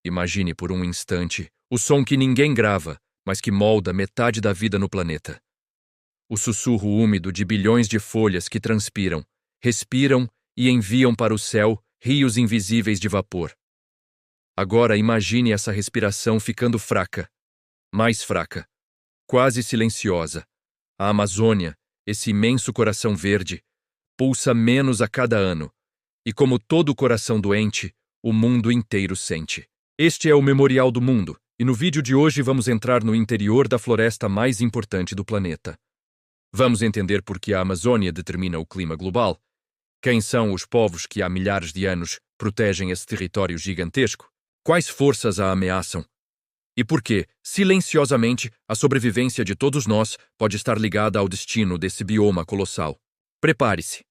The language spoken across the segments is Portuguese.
Imagine por um instante o som que ninguém grava, mas que molda metade da vida no planeta. O sussurro úmido de bilhões de folhas que transpiram, respiram e enviam para o céu rios invisíveis de vapor. Agora imagine essa respiração ficando fraca, mais fraca, quase silenciosa. A Amazônia, esse imenso coração verde, pulsa menos a cada ano, e como todo coração doente, o mundo inteiro sente. Este é o Memorial do Mundo, e no vídeo de hoje vamos entrar no interior da floresta mais importante do planeta. Vamos entender por que a Amazônia determina o clima global, quem são os povos que há milhares de anos protegem esse território gigantesco, quais forças a ameaçam, e por que, silenciosamente, a sobrevivência de todos nós pode estar ligada ao destino desse bioma colossal. Prepare-se.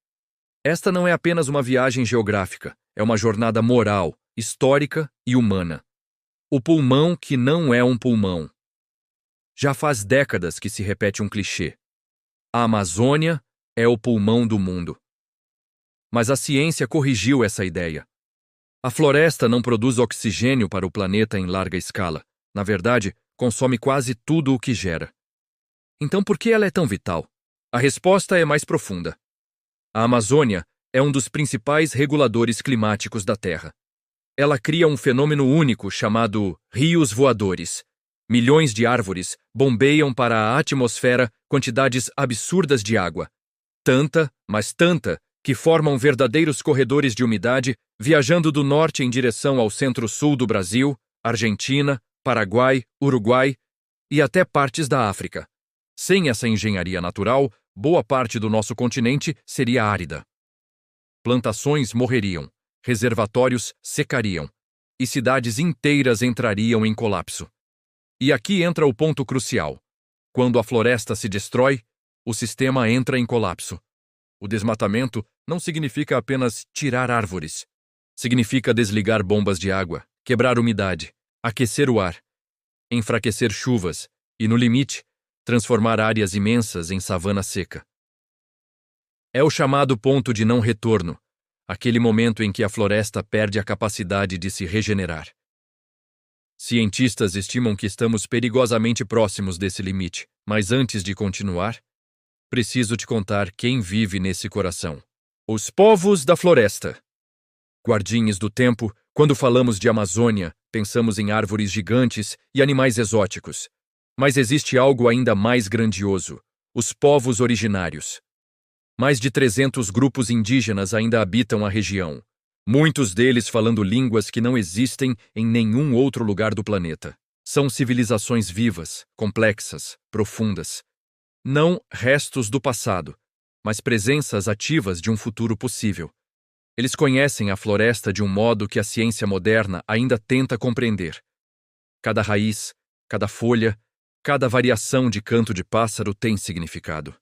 Esta não é apenas uma viagem geográfica, é uma jornada moral, histórica e humana. O pulmão que não é um pulmão. Já faz décadas que se repete um clichê. A Amazônia é o pulmão do mundo. Mas a ciência corrigiu essa ideia. A floresta não produz oxigênio para o planeta em larga escala. Na verdade, consome quase tudo o que gera. Então por que ela é tão vital? A resposta é mais profunda. A Amazônia é um dos principais reguladores climáticos da Terra. Ela cria um fenômeno único chamado rios voadores. Milhões de árvores bombeiam para a atmosfera quantidades absurdas de água. Tanta, mas tanta, que formam verdadeiros corredores de umidade, viajando do norte em direção ao centro-sul do Brasil, Argentina, Paraguai, Uruguai e até partes da África. Sem essa engenharia natural, boa parte do nosso continente seria árida. Plantações morreriam, reservatórios secariam, e cidades inteiras entrariam em colapso. E aqui entra o ponto crucial. Quando a floresta se destrói, o sistema entra em colapso. O desmatamento não significa apenas tirar árvores. Significa desligar bombas de água, quebrar umidade, aquecer o ar, enfraquecer chuvas e, no limite, transformar áreas imensas em savana seca. É o chamado ponto de não retorno, aquele momento em que a floresta perde a capacidade de se regenerar. Cientistas estimam que estamos perigosamente próximos desse limite, mas antes de continuar, preciso te contar quem vive nesse coração. Os povos da floresta. Guardinhas do tempo, quando falamos de Amazônia, pensamos em árvores gigantes e animais exóticos. Mas existe algo ainda mais grandioso: os povos originários. Mais de 300 grupos indígenas ainda habitam a região, muitos deles falando línguas que não existem em nenhum outro lugar do planeta. São civilizações vivas, complexas, profundas. Não restos do passado, mas presenças ativas de um futuro possível. Eles conhecem a floresta de um modo que a ciência moderna ainda tenta compreender. Cada raiz, cada folha, cada variação de canto de pássaro tem significado.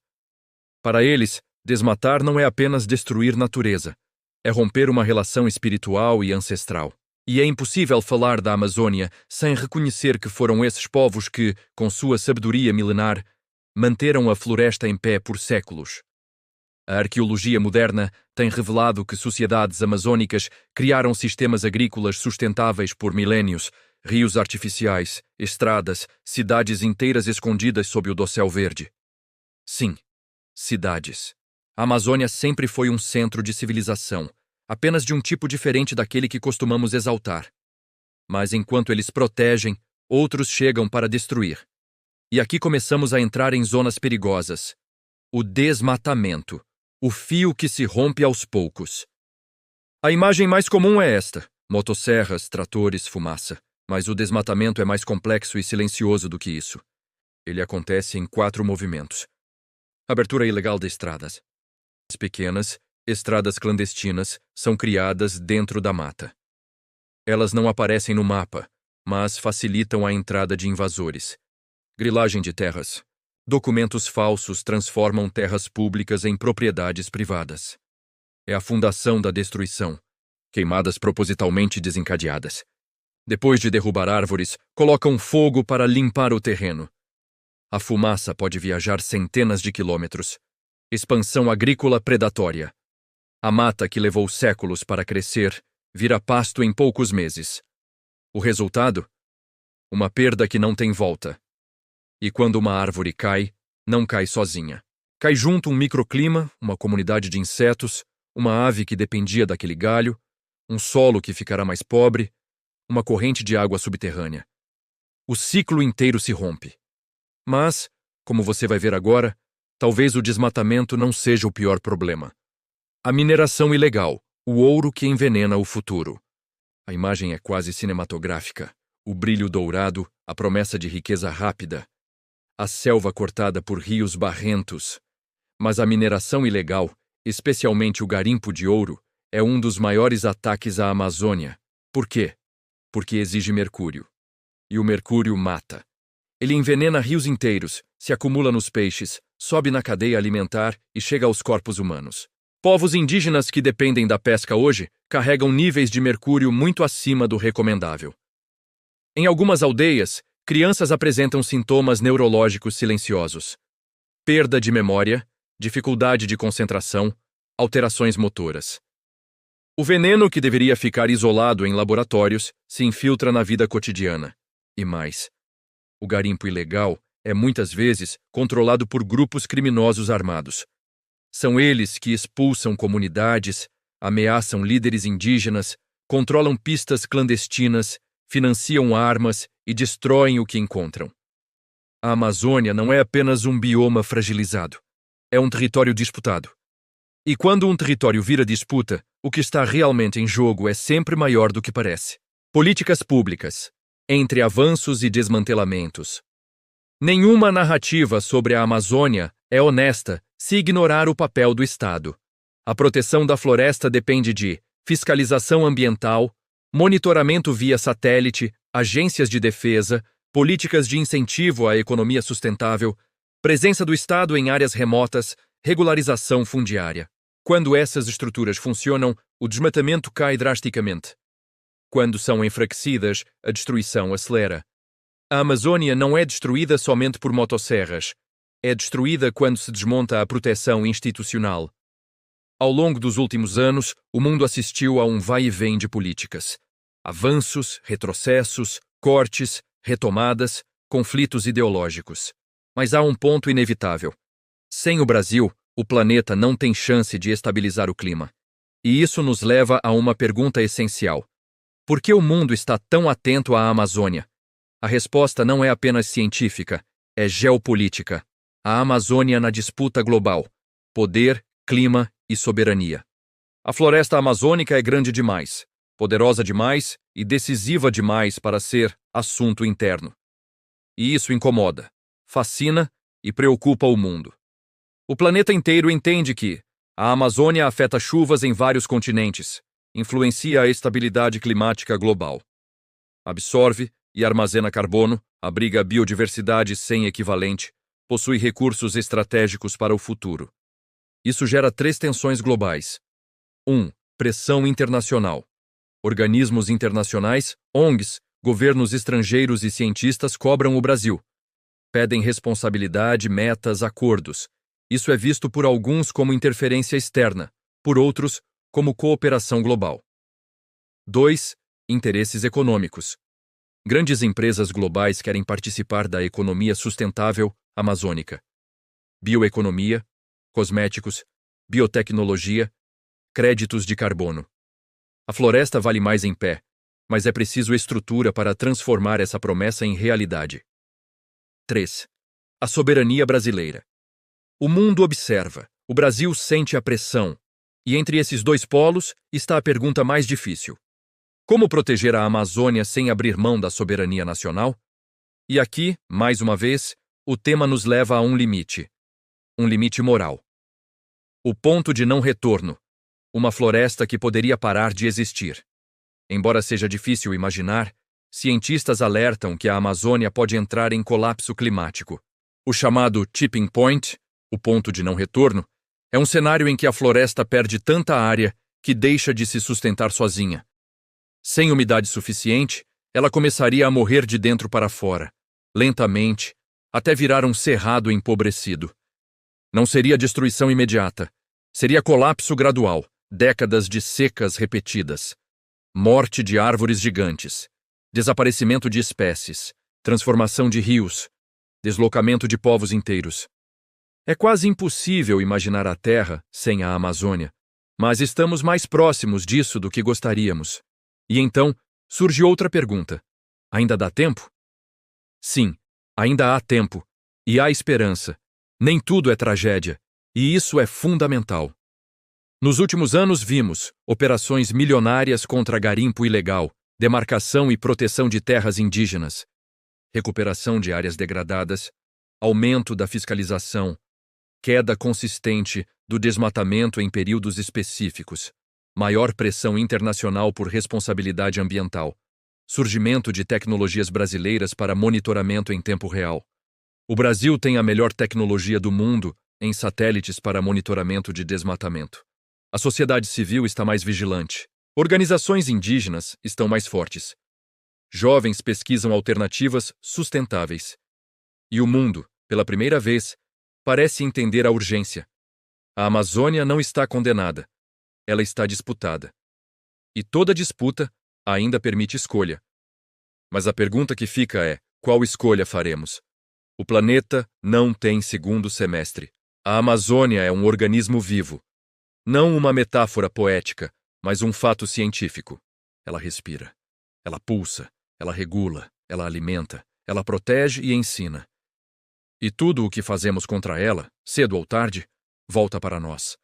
Para eles, desmatar não é apenas destruir natureza, é romper uma relação espiritual e ancestral. E é impossível falar da Amazônia sem reconhecer que foram esses povos que, com sua sabedoria milenar, manteram a floresta em pé por séculos. A arqueologia moderna tem revelado que sociedades amazônicas criaram sistemas agrícolas sustentáveis por milénios, rios artificiais, estradas, cidades inteiras escondidas sob o dossel verde. Sim, cidades. A Amazônia sempre foi um centro de civilização, apenas de um tipo diferente daquele que costumamos exaltar. Mas enquanto eles protegem, outros chegam para destruir. E aqui começamos a entrar em zonas perigosas. O desmatamento. O fio que se rompe aos poucos. A imagem mais comum é esta: motosserras, tratores, fumaça. Mas o desmatamento é mais complexo e silencioso do que isso. Ele acontece em 4 movimentos. Abertura ilegal de estradas. As pequenas, estradas clandestinas, são criadas dentro da mata. Elas não aparecem no mapa, mas facilitam a entrada de invasores. Grilagem de terras. Documentos falsos transformam terras públicas em propriedades privadas. É a fundação da destruição. Queimadas propositalmente desencadeadas. Depois de derrubar árvores, colocam fogo para limpar o terreno. A fumaça pode viajar centenas de quilômetros. Expansão agrícola predatória. A mata que levou séculos para crescer vira pasto em poucos meses. O resultado? Uma perda que não tem volta. E quando uma árvore cai, não cai sozinha. Cai junto um microclima, uma comunidade de insetos, uma ave que dependia daquele galho, um solo que ficará mais pobre, uma corrente de água subterrânea. O ciclo inteiro se rompe. Mas, como você vai ver agora, talvez o desmatamento não seja o pior problema. A mineração ilegal, o ouro que envenena o futuro. A imagem é quase cinematográfica. O brilho dourado, a promessa de riqueza rápida. A selva cortada por rios barrentos. Mas a mineração ilegal, especialmente o garimpo de ouro, é um dos maiores ataques à Amazônia. Por quê? Porque exige mercúrio. E o mercúrio mata. Ele envenena rios inteiros, se acumula nos peixes, sobe na cadeia alimentar e chega aos corpos humanos. Povos indígenas que dependem da pesca hoje carregam níveis de mercúrio muito acima do recomendável. Em algumas aldeias, crianças apresentam sintomas neurológicos silenciosos: perda de memória, dificuldade de concentração, alterações motoras. O veneno que deveria ficar isolado em laboratórios se infiltra na vida cotidiana. E mais, o garimpo ilegal é muitas vezes controlado por grupos criminosos armados. São eles que expulsam comunidades, ameaçam líderes indígenas, controlam pistas clandestinas, financiam armas e destroem o que encontram. A Amazônia não é apenas um bioma fragilizado. É um território disputado. E quando um território vira disputa, o que está realmente em jogo é sempre maior do que parece. Políticas públicas, entre avanços e desmantelamentos. Nenhuma narrativa sobre a Amazônia é honesta se ignorar o papel do Estado. A proteção da floresta depende de fiscalização ambiental, monitoramento via satélite, agências de defesa, políticas de incentivo à economia sustentável, presença do Estado em áreas remotas, regularização fundiária. Quando essas estruturas funcionam, o desmatamento cai drasticamente. Quando são enfraquecidas, a destruição acelera. A Amazônia não é destruída somente por motosserras. É destruída quando se desmonta a proteção institucional. Ao longo dos últimos anos, o mundo assistiu a um vai e vem de políticas. Avanços, retrocessos, cortes, retomadas, conflitos ideológicos. Mas há um ponto inevitável. Sem o Brasil, o planeta não tem chance de estabilizar o clima. E isso nos leva a uma pergunta essencial. Por que o mundo está tão atento à Amazônia? A resposta não é apenas científica, é geopolítica. A Amazônia na disputa global. Poder, clima e soberania. A floresta amazônica é grande demais, poderosa demais e decisiva demais para ser assunto interno. E isso incomoda, fascina e preocupa o mundo. O planeta inteiro entende que a Amazônia afeta chuvas em vários continentes, influencia a estabilidade climática global. Absorve e armazena carbono, abriga biodiversidade sem equivalente, possui recursos estratégicos para o futuro. Isso gera 3 tensões globais. 1. Pressão internacional. Organismos internacionais, ONGs, governos estrangeiros e cientistas cobram o Brasil. Pedem responsabilidade, metas, acordos. Isso é visto por alguns como interferência externa, por outros, como cooperação global. 2. Interesses econômicos. Grandes empresas globais querem participar da economia sustentável amazônica. Bioeconomia, cosméticos, biotecnologia, créditos de carbono. A floresta vale mais em pé, mas é preciso estrutura para transformar essa promessa em realidade. 3. A soberania brasileira. O mundo observa, o Brasil sente a pressão, e entre esses 2 polos está a pergunta mais difícil. Como proteger a Amazônia sem abrir mão da soberania nacional? E aqui, mais uma vez, o tema nos leva a um limite moral. O ponto de não retorno, uma floresta que poderia parar de existir. Embora seja difícil imaginar, cientistas alertam que a Amazônia pode entrar em colapso climático. O chamado tipping point, o ponto de não retorno, é um cenário em que a floresta perde tanta área que deixa de se sustentar sozinha. Sem umidade suficiente, ela começaria a morrer de dentro para fora, lentamente, até virar um cerrado empobrecido. Não seria destruição imediata, seria colapso gradual, décadas de secas repetidas, morte de árvores gigantes, desaparecimento de espécies, transformação de rios, deslocamento de povos inteiros. É quase impossível imaginar a Terra sem a Amazônia, mas estamos mais próximos disso do que gostaríamos. E então surge outra pergunta: ainda dá tempo? Sim, ainda há tempo, e há esperança. Nem tudo é tragédia, e isso é fundamental. Nos últimos anos vimos operações milionárias contra garimpo ilegal, demarcação e proteção de terras indígenas, recuperação de áreas degradadas, aumento da fiscalização, queda consistente do desmatamento em períodos específicos, maior pressão internacional por responsabilidade ambiental, surgimento de tecnologias brasileiras para monitoramento em tempo real. O Brasil tem a melhor tecnologia do mundo em satélites para monitoramento de desmatamento. A sociedade civil está mais vigilante. Organizações indígenas estão mais fortes. Jovens pesquisam alternativas sustentáveis. E o mundo, pela primeira vez, parece entender a urgência. A Amazônia não está condenada. Ela está disputada. E toda disputa ainda permite escolha. Mas a pergunta que fica é: qual escolha faremos? O planeta não tem segundo semestre. A Amazônia é um organismo vivo. Não uma metáfora poética, mas um fato científico. Ela respira. Ela pulsa. Ela regula. Ela alimenta. Ela protege e ensina. E tudo o que fazemos contra ela, cedo ou tarde, volta para nós.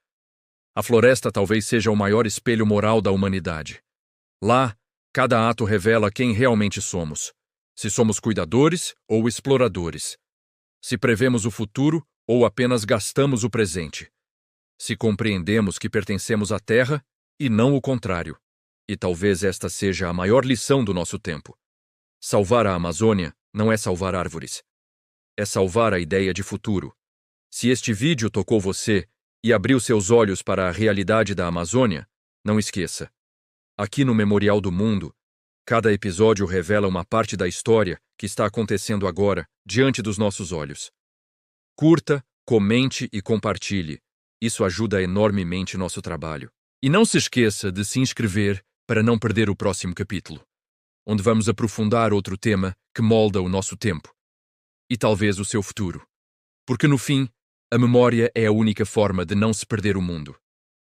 A floresta talvez seja o maior espelho moral da humanidade. Lá, cada ato revela quem realmente somos. Se somos cuidadores ou exploradores. Se prevemos o futuro ou apenas gastamos o presente. Se compreendemos que pertencemos à Terra e não o contrário. E talvez esta seja a maior lição do nosso tempo. Salvar a Amazônia não é salvar árvores. É salvar a ideia de futuro. Se este vídeo tocou você e abriu seus olhos para a realidade da Amazônia, não esqueça. Aqui no Memorial do Mundo, cada episódio revela uma parte da história que está acontecendo agora, diante dos nossos olhos. Curta, comente e compartilhe. Isso ajuda enormemente nosso trabalho. E não se esqueça de se inscrever para não perder o próximo capítulo, onde vamos aprofundar outro tema que molda o nosso tempo. E talvez o seu futuro. Porque no fim, a memória é a única forma de não se perder o mundo.